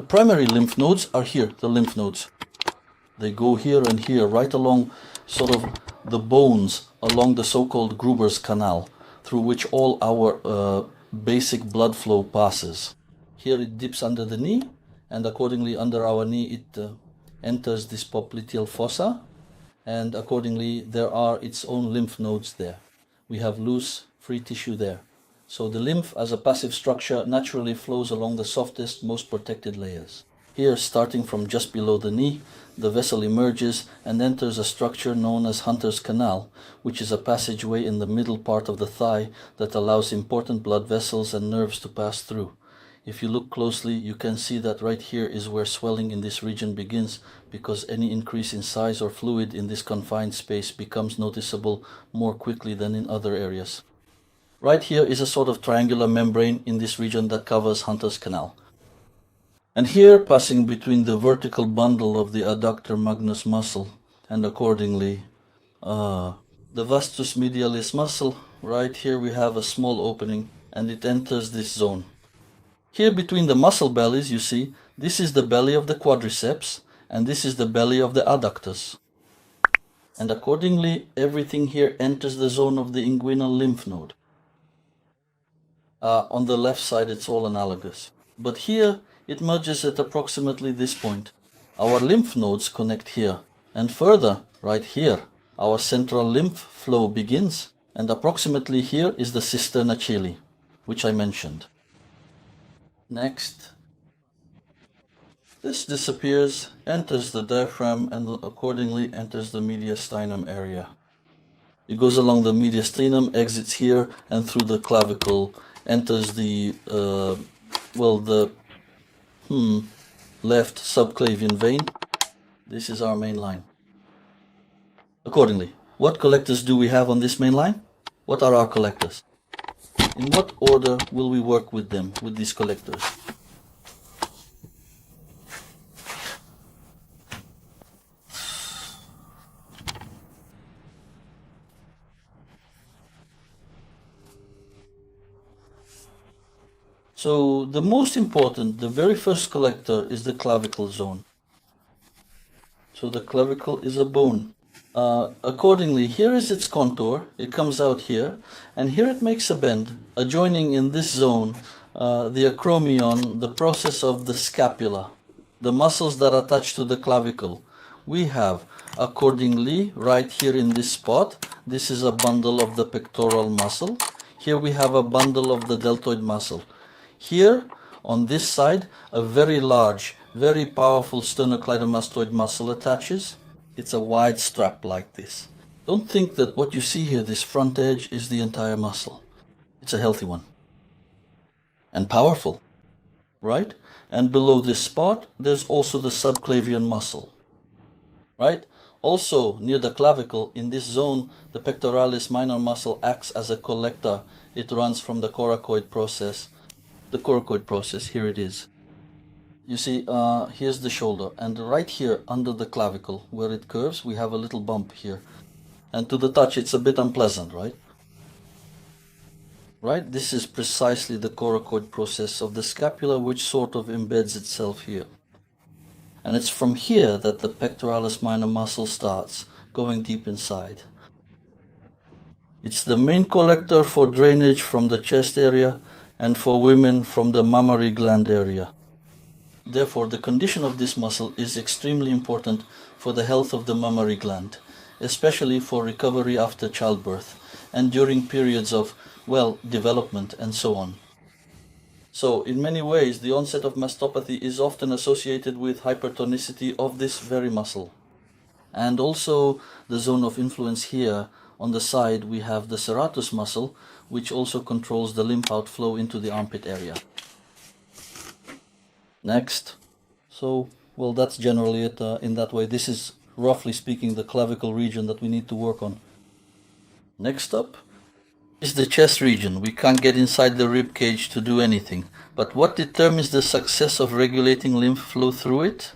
The primary lymph nodes are here, the lymph nodes. They go here and here, right along sort of the bones, along the so-called Gruber's canal, through which all our basic blood flow passes. Here it dips under the knee, and accordingly under our knee it enters this popliteal fossa, and accordingly there are its own lymph nodes there. We have loose, free tissue there. So the lymph as a passive structure naturally flows along the softest, most protected layers. Here, starting from just below the knee, the vessel emerges and enters a structure known as Hunter's Canal, which is a passageway in the middle part of the thigh that allows important blood vessels and nerves to pass through. If you look closely, you can see that right here is where swelling in this region begins, because any increase in size or fluid in this confined space becomes noticeable more quickly than in other areas. Right here is a sort of triangular membrane in this region that covers Hunter's Canal. And here, passing between the vertical bundle of the adductor magnus muscle and accordingly the vastus medialis muscle, right here we have a small opening and it enters this zone. Here between the muscle bellies, you see, this is the belly of the quadriceps and this is the belly of the adductus. And accordingly, everything here enters the zone of the inguinal lymph node. On the left side, it's all analogous. But here, it merges at approximately this point. Our lymph nodes connect here. And further, right here, our central lymph flow begins. And approximately here is the cisterna coeli, which I mentioned. Next. This disappears, enters the diaphragm, and accordingly enters the mediastinum area. It goes along the mediastinum, exits here, and through the clavicle, enters the left subclavian vein. This is our main line. Accordingly, what collectors do we have on this main line? What are our collectors? In what order will we work with them, with these collectors? So the most important, the very first collector is the clavicle zone. So the clavicle is a bone. Accordingly, here is its contour. It comes out here, and here it makes a bend, adjoining in this zone the acromion, the process of the scapula, the muscles that attach to the clavicle. We have, accordingly, right here in this spot, this is a bundle of the pectoral muscle. Here we have a bundle of the deltoid muscle. Here, on this side, a very large, very powerful sternocleidomastoid muscle attaches. It's a wide strap like this. Don't think that what you see here, this front edge, is the entire muscle. It's a healthy one. And powerful, right? And below this spot, there's also the subclavian muscle, right? Also, near the clavicle, in this zone, the pectoralis minor muscle acts as a collector. It runs from the coracoid process. The coracoid process, here it is. You see, here's the shoulder, and right here under the clavicle, where it curves, we have a little bump here. And to the touch, it's a bit unpleasant, right? Right? This is precisely the coracoid process of the scapula, which sort of embeds itself here. And it's from here that the pectoralis minor muscle starts, going deep inside. It's the main collector for drainage from the chest area, and for women from the mammary gland area. Therefore, the condition of this muscle is extremely important for the health of the mammary gland, especially for recovery after childbirth and during periods of, development and so on. So, in many ways, the onset of mastopathy is often associated with hypertonicity of this very muscle. And also, the zone of influence here, on the side, we have the serratus muscle, which also controls the lymph outflow into the armpit area. Next. So, that's generally it in that way. This is, roughly speaking, the clavicle region that we need to work on. Next up is the chest region. We can't get inside the rib cage to do anything. But what determines the success of regulating lymph flow through it?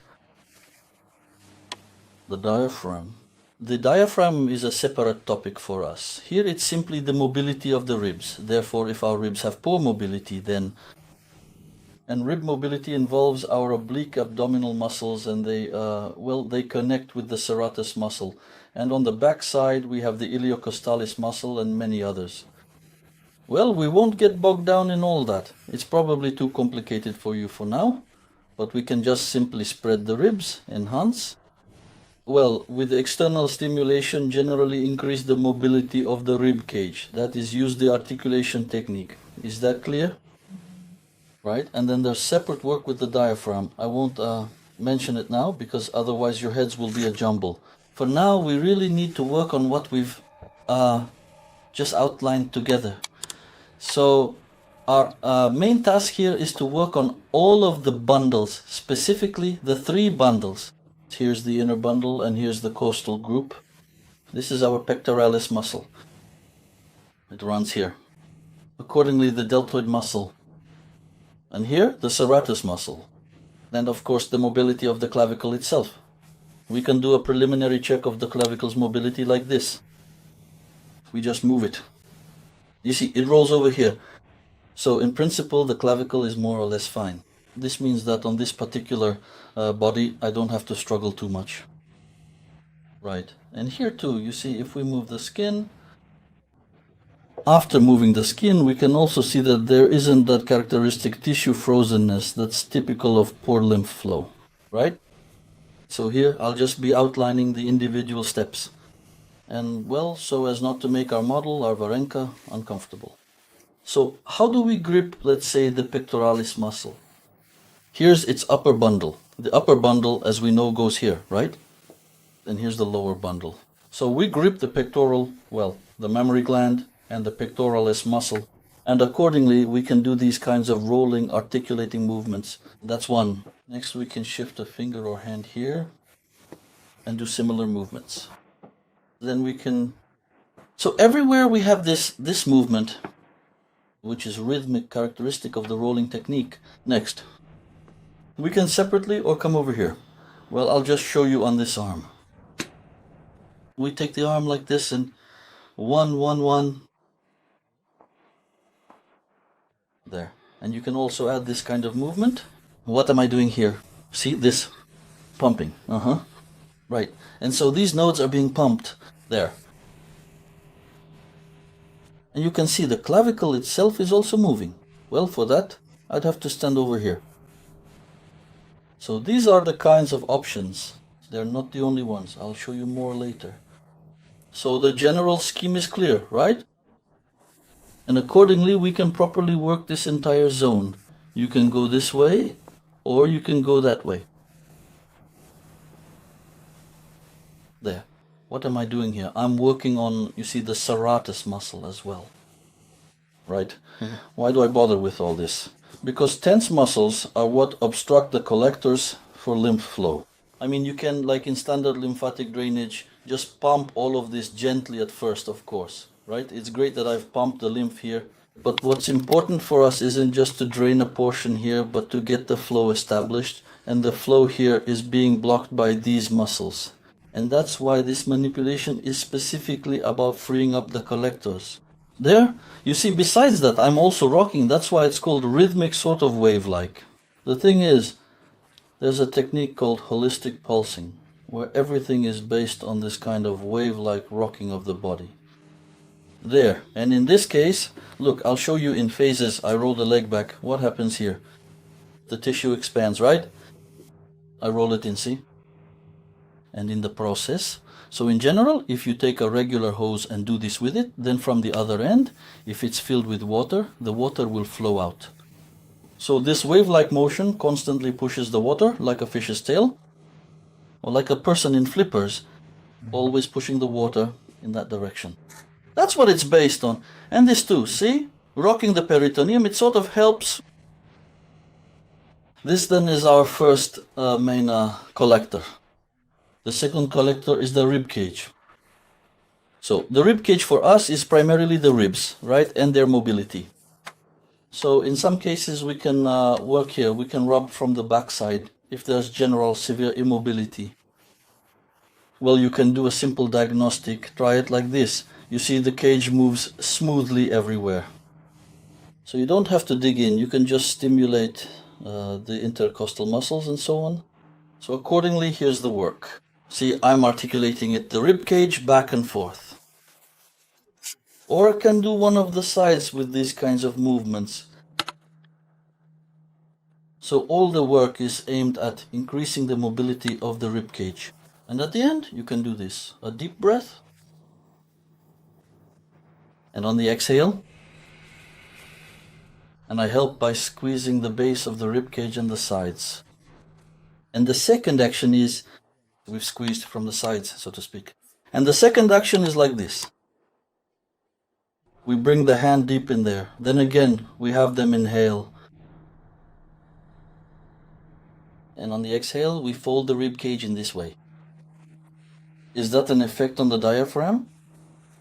The diaphragm. The diaphragm is a separate topic for us. Here it's simply the mobility of the ribs. Therefore, if our ribs have poor mobility, then And rib mobility involves our oblique abdominal muscles, and they connect with the serratus muscle. And on the back side, we have the iliocostalis muscle and many others. Well, we won't get bogged down in all that. It's probably too complicated for you for now, but we can just simply spread the ribs, enhance. Well, with external stimulation, generally increase the mobility of the rib cage. That is, use the articulation technique. Is that clear? Right? And then there's separate work with the diaphragm. I won't mention it now because otherwise your heads will be a jumble. For now, we really need to work on what we've just outlined together. So our main task here is to work on all of the bundles, specifically the 3 bundles. Here's the inner bundle and here's the costal group. This is our pectoralis muscle. It runs here. Accordingly, the deltoid muscle. And here, the serratus muscle. And of course, the mobility of the clavicle itself. We can do a preliminary check of the clavicle's mobility like this. We just move it. You see, it rolls over here. So in principle, the clavicle is more or less fine. This means that on this particular body, I don't have to struggle too much. Right. And here too, you see, if we move the skin, after moving the skin, we can also see that there isn't that characteristic tissue frozenness that's typical of poor lymph flow, right? So here, I'll just be outlining the individual steps. And well, so as not to make our model, our Varenka, uncomfortable. So how do we grip, let's say, the pectoralis muscle? Here's its upper bundle. The upper bundle, as we know, goes here, right? And here's the lower bundle. So we grip the pectoral, well, the mammary gland and the pectoralis muscle. And accordingly, we can do these kinds of rolling, articulating movements. That's one. Next, we can shift a finger or hand here and do similar movements. Then we can... So everywhere we have this movement, which is rhythmic characteristic of the rolling technique. Next. We can separately or come over here. Well, I'll just show you on this arm. We take the arm like this and 1, 1, 1. There. And you can also add this kind of movement. What am I doing here? See this? Pumping. Right. And so these nodes are being pumped there. And you can see the clavicle itself is also moving. Well, for that, I'd have to stand over here. So these are the kinds of options. They're not the only ones. I'll show you more later. So the general scheme is clear, right? And accordingly, we can properly work this entire zone. You can go this way, or you can go that way. There. What am I doing here? I'm working on, you see, the serratus muscle as well. Right? Why do I bother with all this? Because tense muscles are what obstruct the collectors for lymph flow. I mean, you can, like in standard lymphatic drainage, just pump all of this gently at first, of course. Right? It's great that I've pumped the lymph here. But what's important for us isn't just to drain a portion here, but to get the flow established. And the flow here is being blocked by these muscles. And that's why this manipulation is specifically about freeing up the collectors. There, you see, besides that, I'm also rocking. That's why it's called rhythmic sort of wave-like. The thing is, there's a technique called holistic pulsing, where everything is based on this kind of wave-like rocking of the body. There, and in this case, look, I'll show you in phases. I roll the leg back. What happens here? The tissue expands, right? I roll it in, see? And in the process, so in general, if you take a regular hose and do this with it, then from the other end, if it's filled with water, the water will flow out. So this wave-like motion constantly pushes the water like a fish's tail, or like a person in flippers, always pushing the water in that direction. That's what it's based on. And this too, see? Rocking the peritoneum, it sort of helps. This then is our first main collector. The second collector is the rib cage. So the rib cage for us is primarily the ribs, right? And their mobility. So in some cases we can work here. We can rub from the backside if there's general severe immobility. Well, you can do a simple diagnostic. Try it like this. You see the cage moves smoothly everywhere. So you don't have to dig in. You can just stimulate the intercostal muscles and so on. So accordingly, here's the work. See, I'm articulating it, the rib cage, back and forth. Or I can do one of the sides with these kinds of movements. So all the work is aimed at increasing the mobility of the rib cage. And at the end, you can do this. A deep breath. And on the exhale, and I help by squeezing the base of the rib cage and the sides. And the second action is, we've squeezed from the sides, so to speak. And the second action is like this. We bring the hand deep in there. Then again, we have them inhale. And on the exhale, we fold the rib cage in this way. Is that an effect on the diaphragm?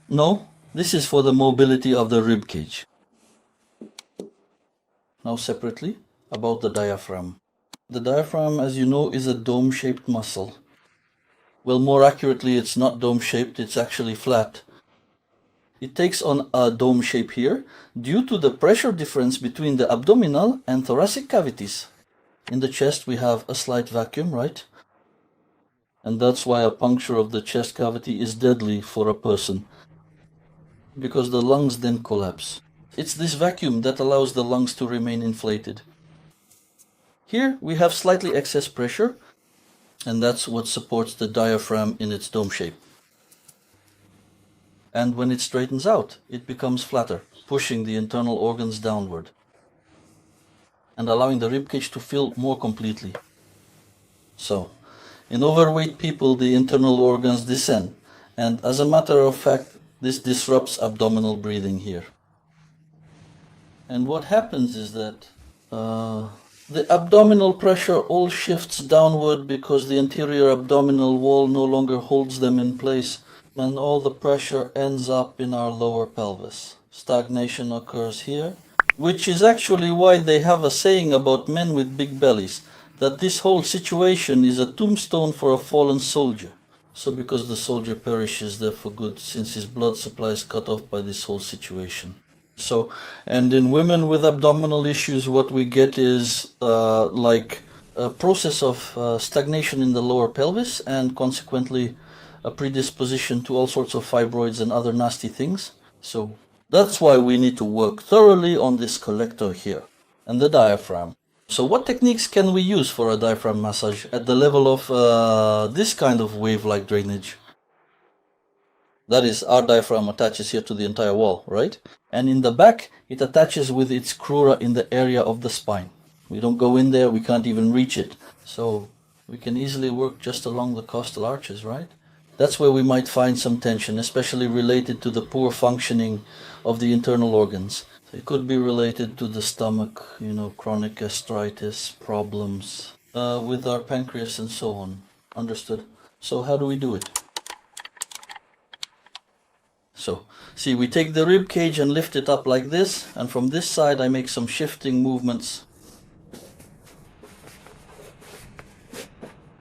No, this is for the mobility of the rib cage. Now separately, about the diaphragm. The diaphragm, as you know, is a dome-shaped muscle. Well, more accurately, it's not dome-shaped, it's actually flat. It takes on a dome shape here due to the pressure difference between the abdominal and thoracic cavities. In the chest, we have a slight vacuum, right? And that's why a puncture of the chest cavity is deadly for a person, because the lungs then collapse. It's this vacuum that allows the lungs to remain inflated. Here we have slightly excess pressure, and that's what supports the diaphragm in its dome shape. And when it straightens out, it becomes flatter, pushing the internal organs downward and allowing the ribcage to fill more completely. So, in overweight people, the internal organs descend, and as a matter of fact, this disrupts abdominal breathing here. And what happens is that the abdominal pressure all shifts downward because the anterior abdominal wall no longer holds them in place, and all the pressure ends up in our lower pelvis. Stagnation occurs here, which is actually why they have a saying about men with big bellies, that this whole situation is a tombstone for a fallen soldier. So because the soldier perishes there for good, since his blood supply is cut off by this whole situation. So, and in women with abdominal issues, what we get is like a process of stagnation in the lower pelvis, and consequently a predisposition to all sorts of fibroids and other nasty things. So that's why we need to work thoroughly on this collector here and the diaphragm. So what techniques can we use for a diaphragm massage at the level of this kind of wave-like drainage? That is, our diaphragm attaches here to the entire wall, right? And in the back, it attaches with its crura in the area of the spine. We don't go in there, we can't even reach it. So we can easily work just along the costal arches, right? That's where we might find some tension, especially related to the poor functioning of the internal organs. So it could be related to the stomach, chronic gastritis, problems with our pancreas and so on. Understood? So how do we do it? So, see, we take the rib cage and lift it up like this, and from this side I make some shifting movements,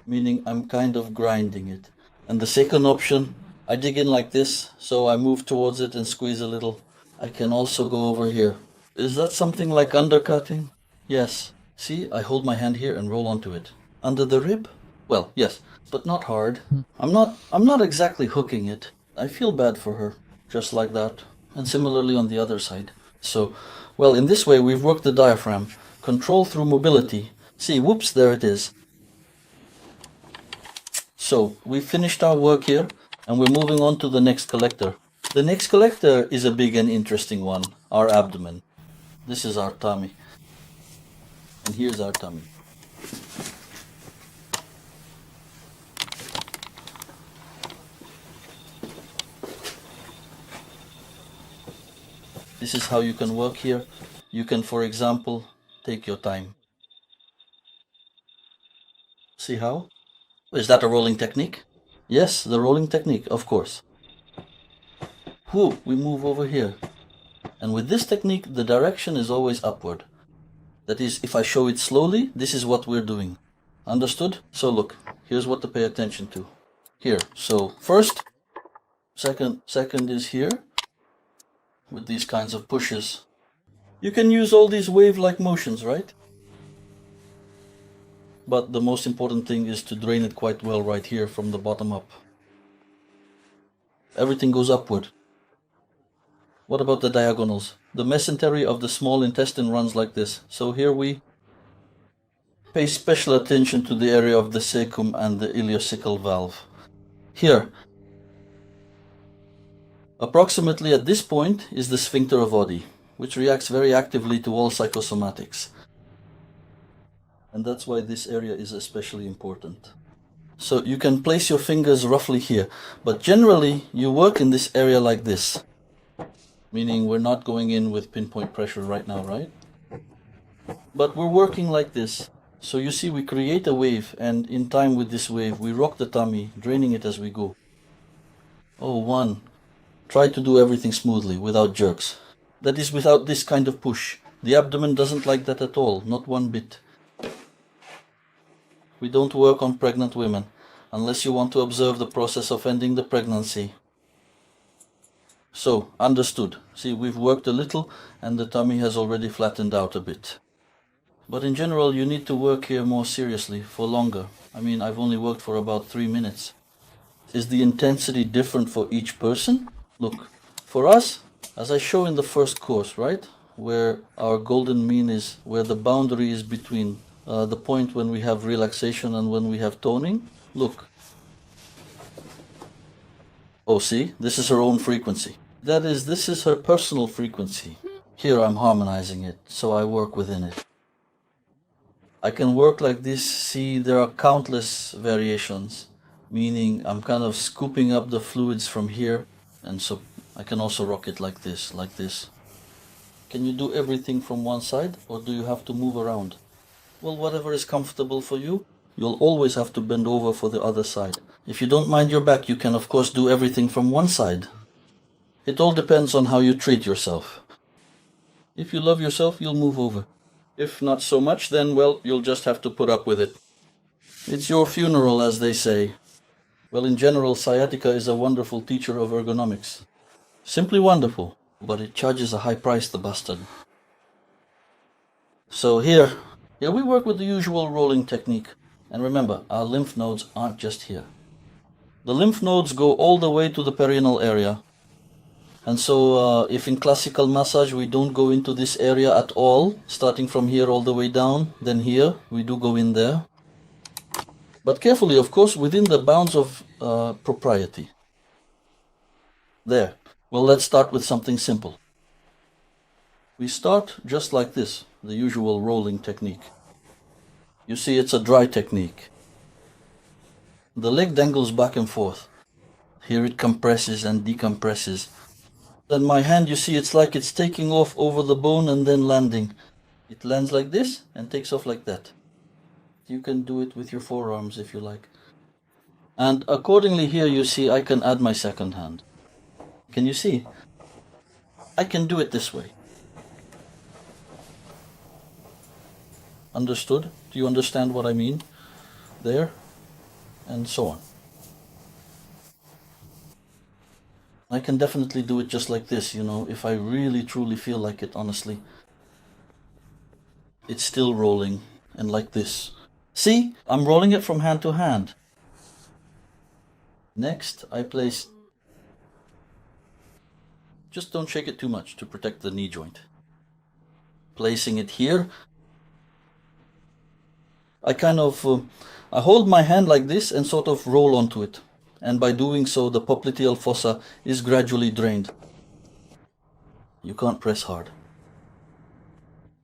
meaning I'm kind of grinding it. And the second option, I dig in like this, so I move towards it and squeeze a little. I can also go over here. Is that something like undercutting? Yes. See, I hold my hand here and roll onto it. Under the rib? Well, yes, but not hard. I'm not exactly hooking it. I feel bad for her, just like that. And similarly on the other side. So, well, in this way we've worked the diaphragm. Control through mobility. See, whoops, there it is. So, we've finished our work here, and we're moving on to the next collector. The next collector is a big and interesting one, our abdomen. This is our tummy. And here's our tummy. This is how you can work here. You can, for example, take your time. See how? Is that a rolling technique? Yes, the rolling technique, of course. Whew, we move over here. And with this technique, the direction is always upward. That is, if I show it slowly, this is what we're doing. Understood? So look, here's what to pay attention to. Here, so first, second is here, with these kinds of pushes. You can use all these wave-like motions, right? but the most important thing is to drain it quite well right here from the bottom up. Everything goes upward. What about the diagonals? The mesentery of the small intestine runs like this. So here we pay special attention to the area of the cecum and the ileocecal valve. Here, approximately at this point is the sphincter of Oddi, which reacts very actively to all psychosomatics. And that's why this area is especially important. So you can place your fingers roughly here, but generally you work in this area like this. Meaning we're not going in with pinpoint pressure right now, right? But we're working like this. So you see we create a wave, and in time with this wave we rock the tummy, draining it as we go. Oh, 1. Try to do everything smoothly, without jerks. That is, without this kind of push. The abdomen doesn't like that at all, not one bit. We don't work on pregnant women, unless you want to observe the process of ending the pregnancy. So, understood. See, we've worked a little and the tummy has already flattened out a bit. But in general, you need to work here more seriously, for longer. I mean, I've only worked for about 3 minutes. Is the intensity different for each person? Look, for us, as I show in the first course, right? Where our golden mean is, where the boundary is between the point when we have relaxation and when we have toning. Look. Oh, see? This is her own frequency. That is, this is her personal frequency. Here I'm harmonizing it, so I work within it. I can work like this. See, there are countless variations, meaning I'm kind of scooping up the fluids from here, and so I can also rock it like this, like this. Can you do everything from one side, or do you have to move around? Well, whatever is comfortable for you. You'll always have to bend over for the other side. If you don't mind your back, you can of course do everything from one side. It all depends on how you treat yourself. If you love yourself, you'll move over. If not so much, then, well, you'll just have to put up with it. It's your funeral, as they say. Well, in general, sciatica is a wonderful teacher of ergonomics. Simply wonderful, but it charges a high price, the bastard. So here we work with the usual rolling technique. And remember, our lymph nodes aren't just here. The lymph nodes go all the way to the perineal area. And so if in classical massage we don't go into this area at all, starting from here all the way down, then here we do go in there. But carefully, of course, within the bounds of propriety. There. Well, let's start with something simple. We start just like this, the usual rolling technique. You see, it's a dry technique. The leg dangles back and forth. Here it compresses and decompresses. Then my hand, you see, it's like it's taking off over the bone and then landing. It lands like this and takes off like that. You can do it with your forearms if you like. And accordingly here you see I can add my second hand. Can you see? I can do it this way. Understood? Do you understand what I mean? There, and so on. I can definitely do it just like this, you know, if I really truly feel like it, honestly. It's still rolling, and like this. See, I'm rolling it from hand to hand. Next, I place... Just don't shake it too much to protect the knee joint. Placing it here. I kind of, I hold my hand like this and sort of roll onto it. And by doing so, the popliteal fossa is gradually drained. You can't press hard.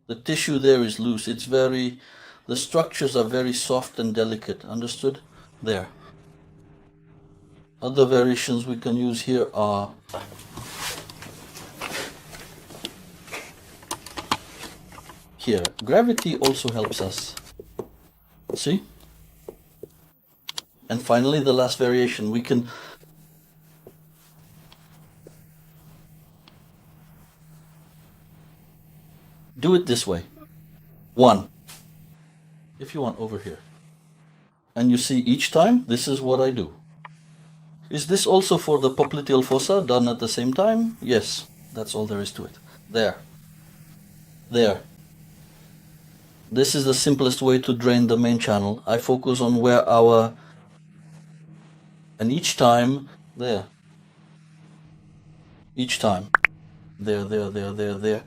The tissue there is loose. It's very, the structures are very soft and delicate. Understood? There. Other variations we can use here are here. Gravity also helps us. See? And finally, the last variation, we can do it this way. 1. If you want, over here. And you see, each time, this is what I do. Is this also for the popliteal fossa done at the same time? Yes, that's all there is to it. There. There. This is the simplest way to drain the main channel. I focus on where our, and each time, there. Each time. There.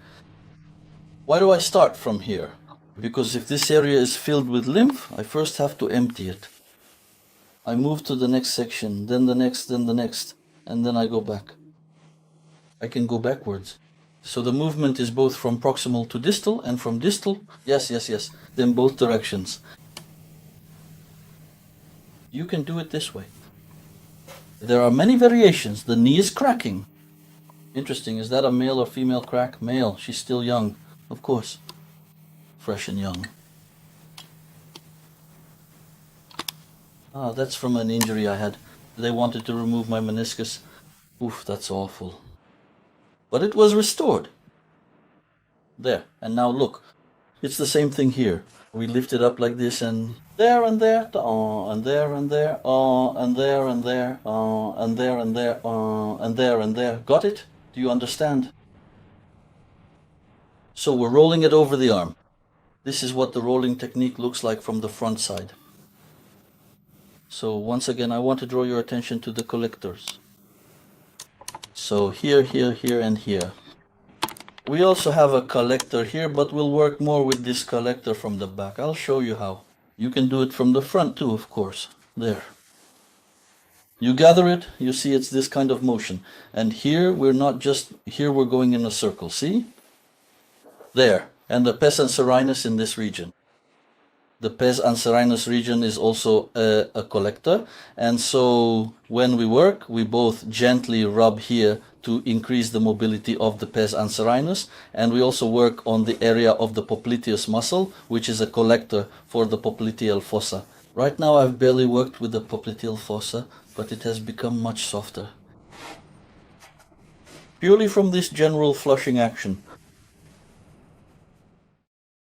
Why do I start from here? Because if this area is filled with lymph, I first have to empty it. I move to the next section, then the next, and then I go back. I can go backwards. So the movement is both from proximal to distal and from distal, yes, in both directions. You can do it this way. There are many variations. The knee is cracking. Interesting, is that a male or female crack? Male, she's still young, of course. Fresh and young. Ah, that's from an injury I had. They wanted to remove my meniscus. Oof, that's awful. But it was restored. There, and now look. It's the same thing here. We lift it up like this and there, and there, and there, and there, and there, and there, and there, and there, and there, and there. Got it? Do you understand? So we're rolling it over the arm. This is what the rolling technique looks like from the front side. So once again, I want to draw your attention to the collectors. So here, and here. We also have a collector here, but we'll work more with this collector from the back. I'll show you how. You can do it from the front too, of course. There. You gather it, you see it's this kind of motion. And here we're not just, here we're going in a circle, see? There. And the pes anserinus in this region. The pes anserinus region is also a collector, and so when we work, we both gently rub here to increase the mobility of the pes anserinus, and we also work on the area of the popliteus muscle, which is a collector for the popliteal fossa. Right now I've barely worked with the popliteal fossa, but it has become much softer. Purely from this general flushing action.